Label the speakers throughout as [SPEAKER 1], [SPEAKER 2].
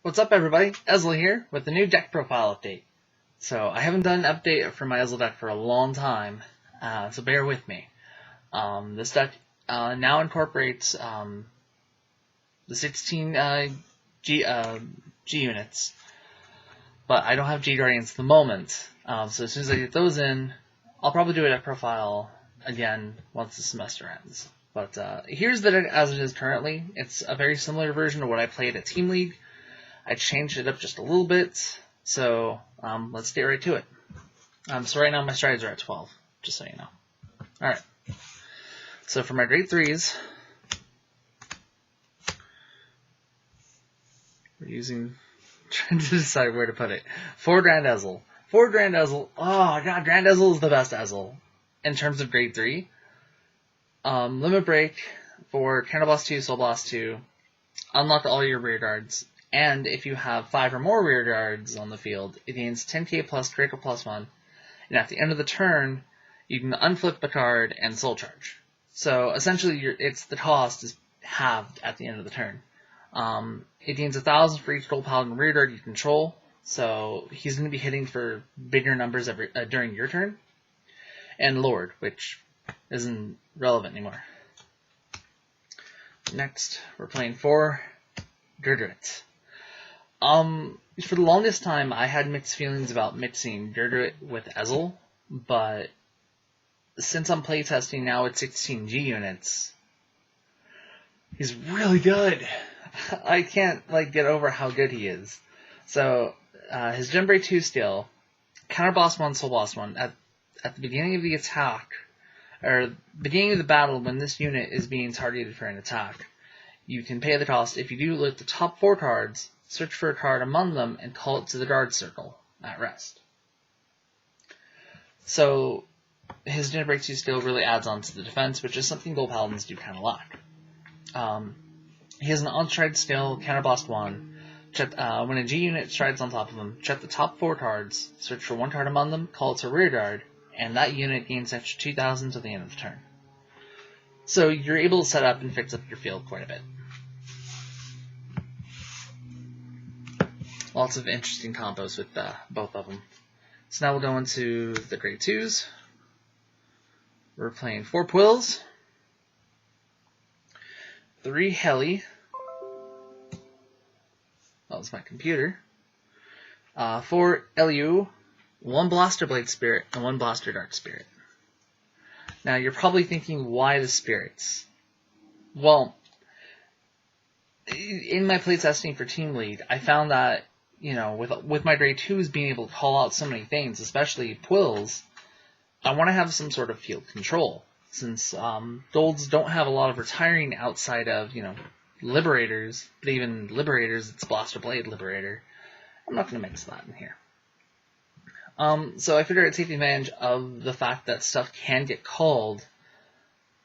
[SPEAKER 1] What's up, everybody? Ezel here with a new deck profile update. So I haven't done an update for my Ezel deck for a long time, so bear with me. This deck now incorporates the 16 G units, but I don't have G Guardians at the moment. So as soon as I get those in, I'll probably do a deck profile again once the semester ends. But here's the deck as it is currently. It's a very similar version of what I played at Team League. I changed it up just a little bit, so let's get right to it. So right now my strides are at 12, just so you know. Alright, so for my grade 3s, we're trying to decide where to put it. 4 Grand Ezel. 4 Grand Ezel, oh god, Grand Ezel is the best Ezel in terms of grade 3. Limit Break for Counter Blast 2, Soul Blast 2, unlock all your rear guards. And if you have 5 or more rear guards on the field, it gains 10k plus critical +1. And at the end of the turn, you can unflip the card and soul charge. So essentially, the cost is halved at the end of the turn. It gains 1,000 for each gold paladin rear guard you control. So he's going to be hitting for bigger numbers during your turn. And Lord, which isn't relevant anymore. Next, we're playing 4 Gurguit. For the longest time, I had mixed feelings about mixing Gurguit with Ezel, but since I'm playtesting now with 16G units, he's really good. I can't get over how good he is. So his Gem Break 2 skill, Counter Blast 1, Soul Blast 1, at the beginning of the attack, or beginning of the battle when this unit is being targeted for an attack, you can pay the cost. If you do, look at the top 4 cards, search for a card among them, and call it to the guard circle at rest. So his Gem Break 2 skill really adds on to the defense, which is something Gold Paladins do kind of lack. He has an on-stride skill, Counter Blast 1. When a G unit strides on top of him, check the top 4 cards, search for 1 card among them, call it to rear guard, and that unit gains extra 2,000 to the end of the turn. So you're able to set up and fix up your field quite a bit. Lots of interesting combos with both of them. So now we'll go into the grade 2s. We're playing 4 Quills, 3 Heli. That was my computer. 4 Lu, 1 Blaster Blade Spirit, and 1 Blaster Dark Spirit. Now you're probably thinking, why the spirits? Well, in my playtesting for Team League, I found that with my grade 2s being able to call out so many things, especially Quills, I want to have some sort of field control. Since Golds don't have a lot of retiring outside of, Liberators, but even Liberators, it's Blaster Blade Liberator. I'm not going to mix that in here. So I figured I'd take advantage of the fact that stuff can get called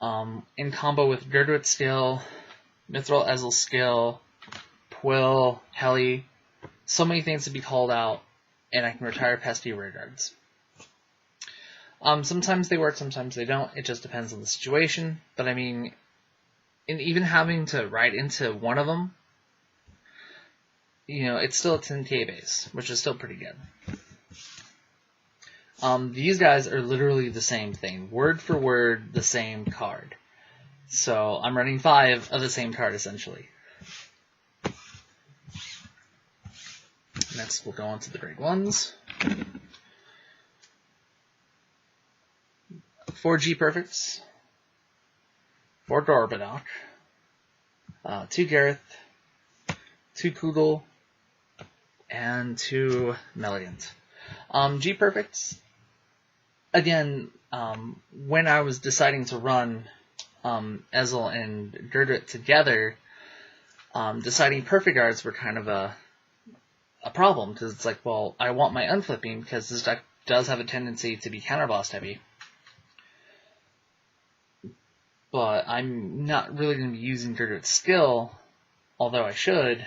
[SPEAKER 1] in combo with Gurguit skill, Mithril Ezel skill, Quill, Heli. So many things to be called out, and I can retire pesky rear guards. Sometimes they work, sometimes they don't. It just depends on the situation. But I mean, and even having to ride into one of them, it's still a 10k base, which is still pretty good. These guys are literally the same thing, word for word, the same card. So I'm running 5 of the same card essentially. Next, we'll go on to the grade 1s. 4 G Perfects, 4 Gorbadoc, 2 Gareth, 2 Kugel, and 2 Meliant. G Perfects, again, when I was deciding to run Ezel and Gurguit together, deciding perfect guards were kind of a problem, because it's like, well, I want my unflipping, because this deck does have a tendency to be counterblast heavy. But I'm not really going to be using Gurguit's skill, although I should.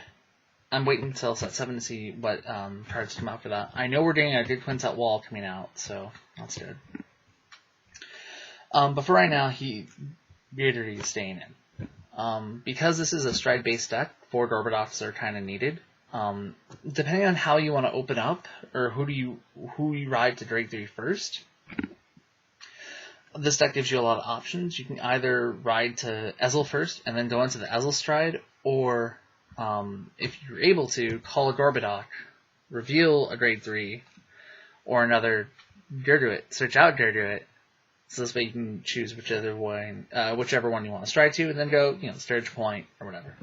[SPEAKER 1] I'm waiting until set 7 to see what cards come out for that. I know we're getting a good Quintet Wall coming out, so that's good. But for right now, Beardy is staying in. Because this is a stride-based deck, 4 Gorbadocs are kind of needed. Depending on how you want to open up, or who you ride to grade 3 first, this deck gives you a lot of options. You can either ride to Ezel first and then go into the Ezel stride, or if you're able to, call a Gurguit, reveal a grade 3, or another Gurguit, search out Gurguit, so this way you can choose whichever one you want to stride to, and then go, Sturge Point, or whatever.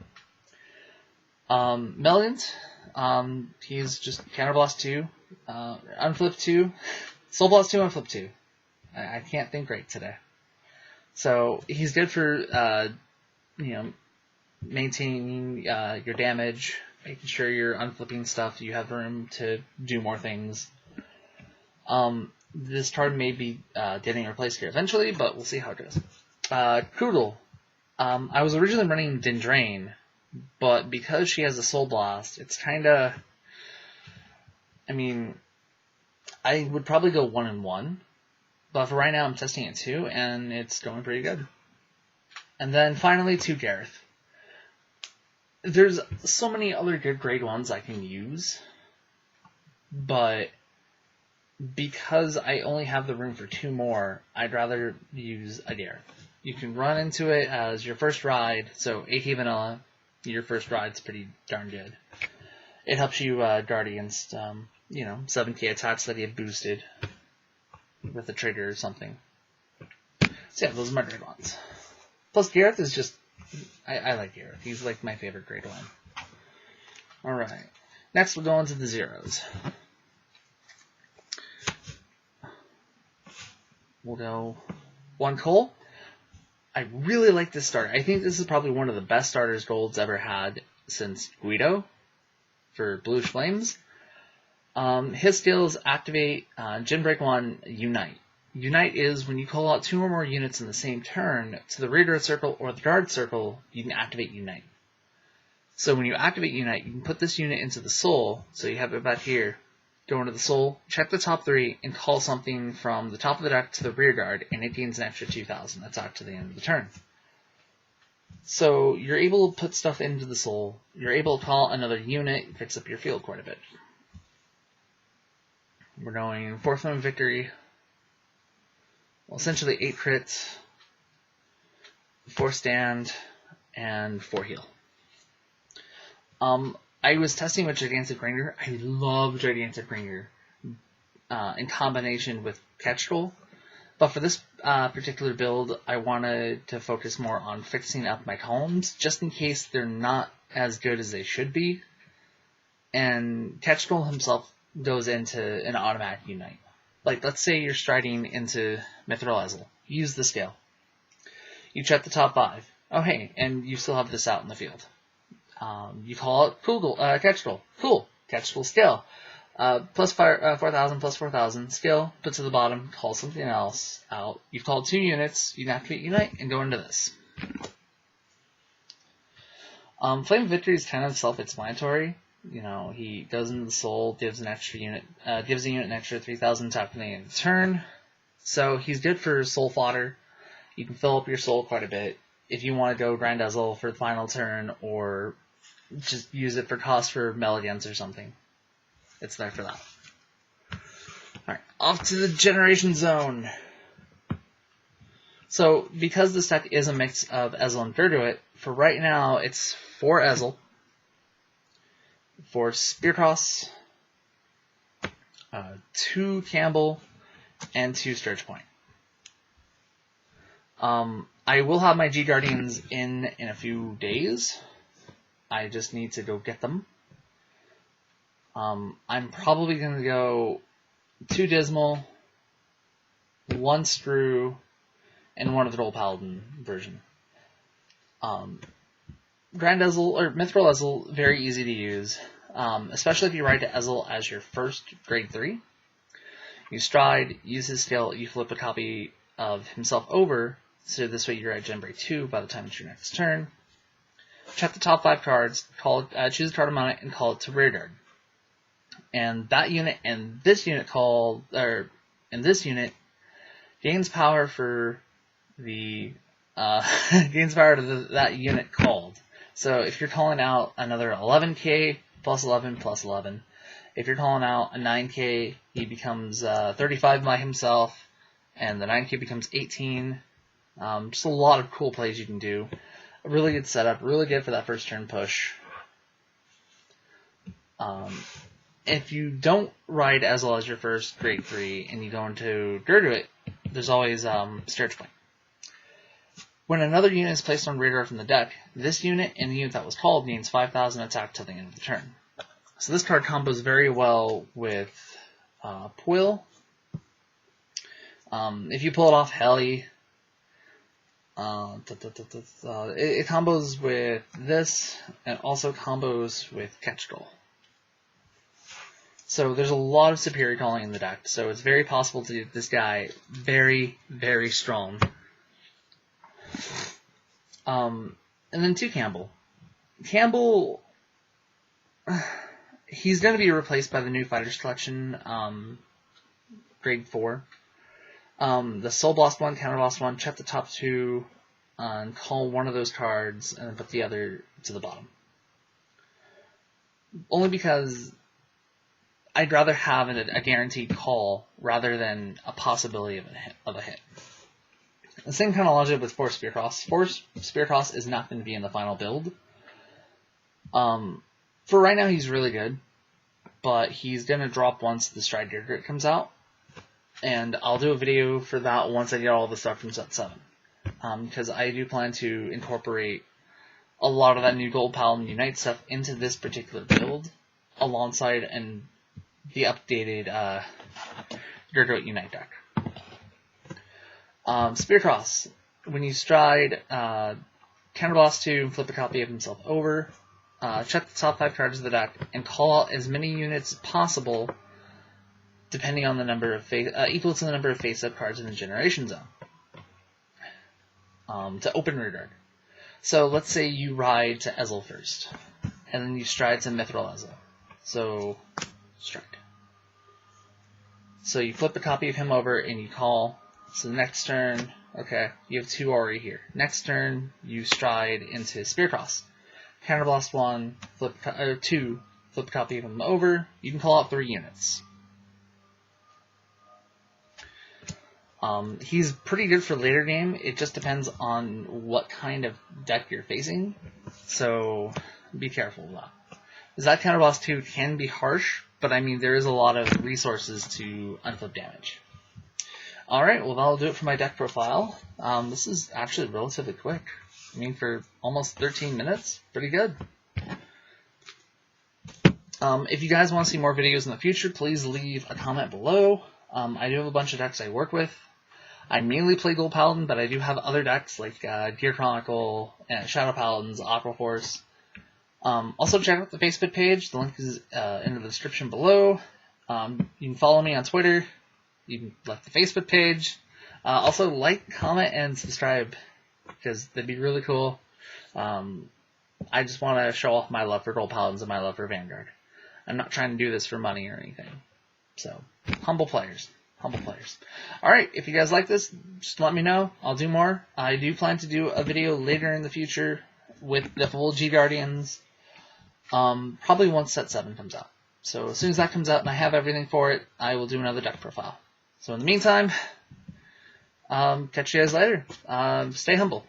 [SPEAKER 1] Meliant, he's just Counterblast 2, Unflip 2, Soul Blast 2, Unflip 2. I can't think right today. So he's good for, maintaining your damage, making sure you're unflipping stuff, you have room to do more things. This card may be getting replaced here eventually, but we'll see how it goes. Koodle. I was originally running Dindrain, but because she has a Soul Blast, it's kind of... I would probably go 1-1, but for right now I'm testing it 2, and it's going pretty good. And then finally, 2 Gareth. There's so many other good grade 1s I can use, but because I only have the room for 2 more, I'd rather use a Gareth. You can run into it as your first ride, so AK Vanilla, your first ride's pretty darn good. It helps you guard against, 7k attacks that you have boosted with a trigger or something. So yeah, those are my grade 1s. Plus Gareth is just, I like Gareth. He's like my favorite grade 1. Alright, next we'll go into the zeros. We'll go 1 Cole. I really like this starter. I think this is probably one of the best starters Gold's ever had since Guido for Bluish Flames. His skills activate Gin Break 1, Unite. Unite is when you call out 2 or more units in the same turn to the rear guard circle or the guard circle, you can activate Unite. So when you activate Unite, you can put this unit into the soul, so you have it back here, go into the soul, check the top 3, and call something from the top of the deck to the rear guard, and it gains an extra 2,000 attack to the end of the turn. So you're able to put stuff into the soul, you're able to call another unit, it picks up your field quite a bit. We're going 4th Moment Victory, well, essentially 8 crits, 4 stand, and 4 heal. I was testing with Gigantic Ringer. I love Gigantic Ringer in combination with Kestrel. But for this particular build, I wanted to focus more on fixing up my columns, just in case they're not as good as they should be. And Kestrel himself goes into an automatic Unite. Like, let's say you're striding into Mithril Ezel. Use the scale. You check the top 5. Oh, hey, and you still have this out in the field. You call it Kestrel. Cool. Kestrel skill. Plus 4,000, plus 4,000. Skill. Put to the bottom. Call something else out. You've called 2 units. You can activate Unite and go into this. Flame of Victory is kind of self-explanatory. He goes into the soul, gives a unit an extra 3,000 attack from the end of the turn. So he's good for soul fodder. You can fill up your soul quite a bit. If you want to go Grand Ezel for the final turn, or just use it for cost for Melodians or something, it's there for that. Alright, off to the Generation Zone. So, because this deck is a mix of Ezel and Gurguit, for right now, it's 4 Ezel, 4 Spearcross, 2 Campbell, and 2 Sturge Point. I will have my G Guardians in a few days. I just need to go get them. I'm probably going to go 2 Dismal, 1 Screw, and 1 of the Troll Paladin version. Grand Ezel, or Mithril Ezel, very easy to use, especially if you ride to Ezel as your first grade 3. You stride, use his skill, you flip a copy of himself over, so this way you're at Gen Break 2 by the time it's your next turn. Check the top 5 cards, choose a card among it, and call it to rear guard. And that unit and this unit gains power for the that unit called. So if you're calling out another 11k plus 11, plus 11. If you're calling out a 9K, he becomes 35 by himself, and the 9K becomes 18. Just a lot of cool plays you can do. A really good setup, really good for that first turn push. If you don't ride Ezel as your first grade 3 and you go into Gurguit, there's always Sturge Point. When another unit is placed on radar from the deck, this unit and the unit that was called gains 5,000 attack till the end of the turn. So this card combos very well with Puil. If you pull it off, Heli. It combos with this, and also combos with Catch Troll. So there's a lot of superior calling in the deck, so it's very possible to get this guy very, very strong. And then 2 Campbell. Campbell, he's going to be replaced by the new Fighters Collection, grade 4. The Soul Blast 1, Counter Blast 1, check the top 2, and call one of those cards, and then put the other to the bottom. Only because I'd rather have a guaranteed call rather than a possibility of a hit. The same kind of logic with Force Spearcross. Force Spearcross is not going to be in the final build. For right now, he's really good, but he's going to drop once the Stride Gurguit comes out, and I'll do a video for that once I get all the stuff from set 7, because I do plan to incorporate a lot of that new Gold Paladin Unite stuff into this particular build, alongside the updated Gurguit Unite deck. Spearcross. When you stride, Counterblast 2, flip a copy of himself over, check the top 5 cards of the deck, and call out as many units as possible, depending on the number of equal to the number of face-up cards in the Generation Zone, to open rearguard. So let's say you ride to Ezel first, and then you stride to Mithril Ezel. So, strike. So you flip a copy of him over, and you call. So the next turn, okay, you have 2 already here. Next turn, you stride into Spearcross. Counterblast 1, 2, flip a copy of him over. You can call out 3 units. He's pretty good for later game. It just depends on what kind of deck you're facing. So be careful of that. That Counterblast 2 can be harsh, but I mean, there is a lot of resources to unflip damage. Alright, well that'll do it for my deck profile. This is actually relatively quick. I mean, for almost 13 minutes, pretty good. If you guys want to see more videos in the future, please leave a comment below. I do have a bunch of decks I work with. I mainly play Gold Paladin, but I do have other decks like Gear Chronicle, Shadow Paladins, Aqua Force. Also check out the Facebook page. The link is in the description below. You can follow me on Twitter. You can like the Facebook page. Also like, comment, and subscribe, because that'd be really cool. I just want to show off my love for Gold Paladins and my love for Vanguard. I'm not trying to do this for money or anything. So, humble players. Humble players. Alright, if you guys like this, just let me know. I'll do more. I do plan to do a video later in the future with the full G Guardians. Probably once set 7 comes out. So as soon as that comes out and I have everything for it, I will do another deck profile. So in the meantime, catch you guys later. Stay humble.